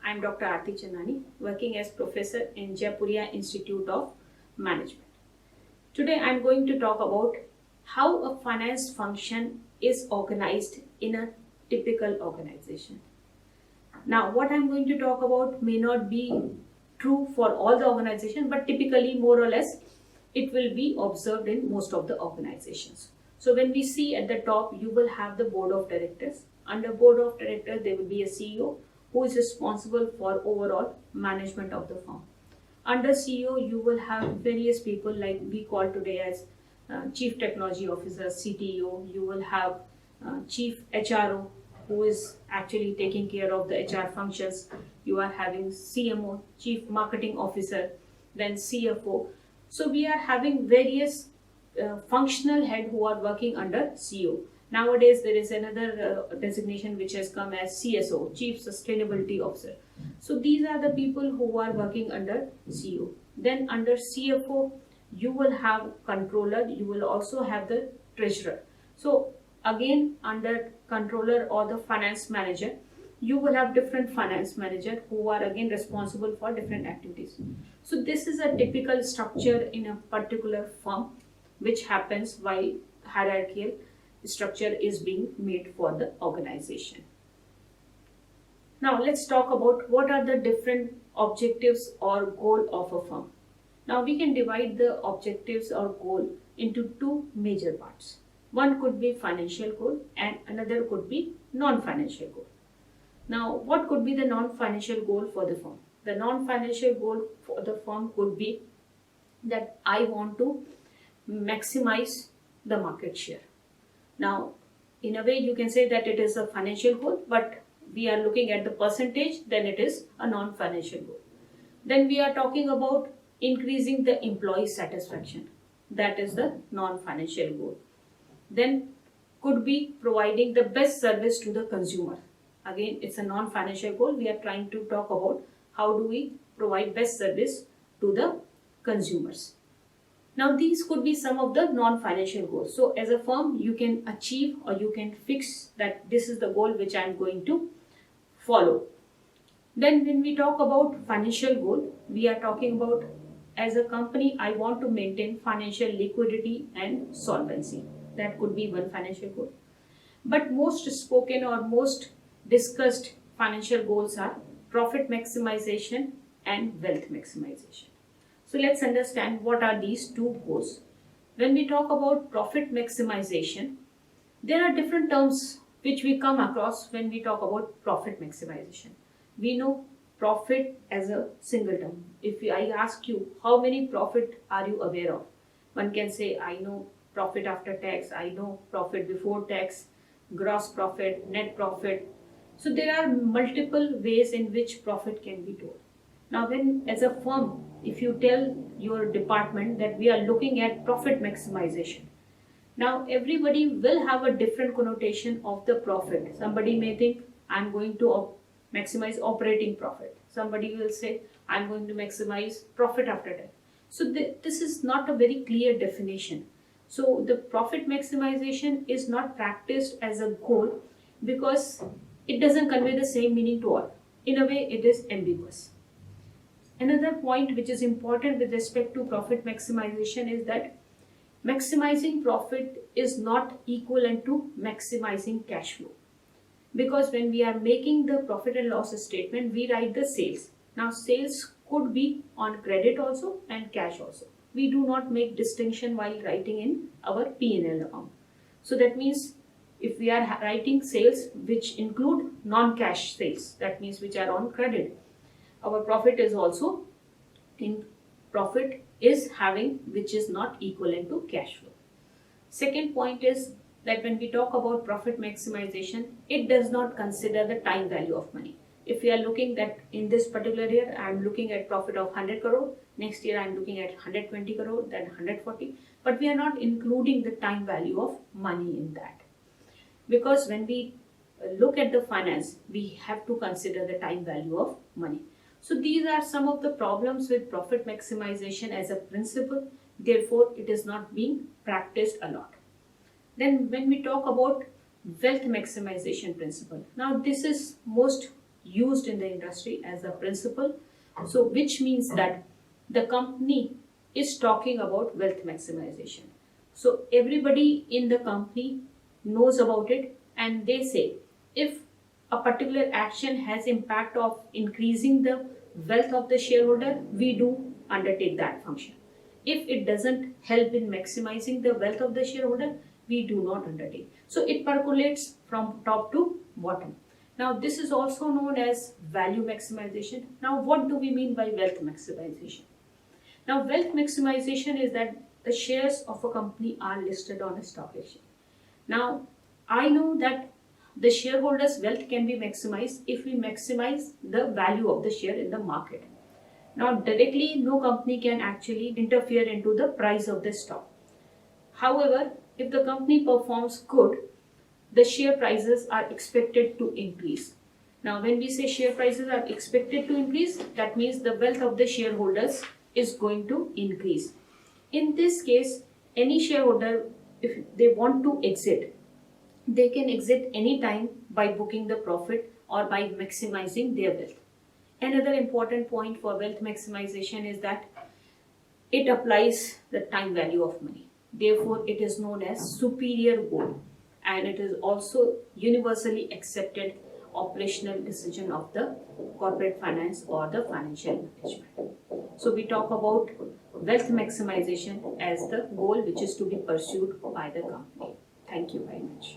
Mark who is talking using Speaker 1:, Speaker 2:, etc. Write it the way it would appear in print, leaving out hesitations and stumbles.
Speaker 1: I'm Dr. Arti Chandani, working as professor in Jaipuria Institute of Management. Today I'm going to talk about how a finance function is organized in a typical organization. Now, what I'm going to talk about may not be true for all the organizations, but typically, more or less, it will be observed in most of the organizations. So when we see at the top, you will have the board of directors. Under board of directors, there will be a CEO who is responsible for overall management of the firm. Under CEO, you will have various people like we call today as Chief Technology Officer, CTO. You will have Chief HRO, who is actually taking care of the HR functions. You are having CMO, Chief Marketing Officer, then CFO. So we are having various functional head who are working under CEO. Nowadays, there is another designation which has come as CSO, Chief Sustainability Officer. So these are the people who are working under CEO. Then under CFO, you will have controller, you will also have the treasurer. So again, under controller or the finance manager, you will have different finance manager who are again responsible for different activities. So this is a typical structure in a particular firm which happens while hierarchical structure is being made for the organization. Now let's talk about what are the different objectives or goal of a firm. Now we can divide the objectives or goal into two major parts. One could be financial goal and another could be non-financial goal. Now what could be the non-financial goal for the firm? The non-financial goal for the firm could be that I want to maximize the market share. Now, in a way, you can say that it is a financial goal, but we are looking at the percentage, then it is a non-financial goal. Then we are talking about increasing the employee satisfaction. That is the non-financial goal. Then could be providing the best service to the consumer. Again, it's a non-financial goal. We are trying to talk about how do we provide best service to the consumers. Now, these could be some of the non-financial goals. So, as a firm, you can achieve or you can fix that this is the goal which I am going to follow. Then, when we talk about financial goal, we are talking about as a company, I want to maintain financial liquidity and solvency. That could be one financial goal. But most spoken or most discussed financial goals are profit maximization and wealth maximization. So let's understand what are these two goals. When we talk about profit maximization, there are different terms which we come across when we talk about profit maximization. We know profit as a single term. If I ask you how many profit are you aware of, one can say I know profit after tax, I know profit before tax, gross profit, net profit. So there are multiple ways in which profit can be told. Now when as a firm, if you tell your department that we are looking at profit maximization, now everybody will have a different connotation of the profit. Somebody may think I'm going to maximize operating profit. Somebody will say I'm going to maximize profit after tax. So this is not a very clear definition. So the profit maximization is not practiced as a goal because it doesn't convey the same meaning to all. In a way, it is ambiguous. Another point which is important with respect to profit maximization is that maximizing profit is not equivalent to maximizing cash flow. Because when we are making the profit and loss statement, we write the sales. Now sales could be on credit also and cash also. We do not make distinction while writing in our P&L account. So that means if we are writing sales which include non-cash sales, that means which are on credit, our profit is also in profit is having which is not equivalent to cash flow. Second point is that when we talk about profit maximization, it does not consider the time value of money. If we are looking that in this particular year, I am looking at profit of 100 crore, next year I am looking at 120 crore, then 140, but we are not including the time value of money in that. Because when we look at the finance, we have to consider the time value of money. So these are some of the problems with profit maximization as a principle. Therefore, it is not being practiced a lot. Then when we talk about wealth maximization principle, now this is most used in the industry as a principle. So which means that the company is talking about wealth maximization. So everybody in the company knows about it, and they say if a particular action has impact of increasing the wealth of the shareholder, we do undertake that function. If it doesn't help in maximizing the wealth of the shareholder, we do not undertake. So it percolates from top to bottom. Now this is also known as value maximization. Now what do we mean by wealth maximization? Now wealth maximization is that the shares of a company are listed on a stock exchange. Now I know that the shareholders' wealth can be maximized if we maximize the value of the share in the market. Now directly no company can actually interfere into the price of the stock. However, if the company performs good, the share prices are expected to increase. Now when we say share prices are expected to increase, that means the wealth of the shareholders is going to increase. In this case, any shareholder, if they want to exit, they can exit anytime by booking the profit or by maximizing their wealth. Another important point for wealth maximization is that it applies the time value of money. Therefore, it is known as superior goal, and it is also universally accepted operational decision of the corporate finance or the financial management. So we talk about wealth maximization as the goal which is to be pursued by the company. Thank you very much.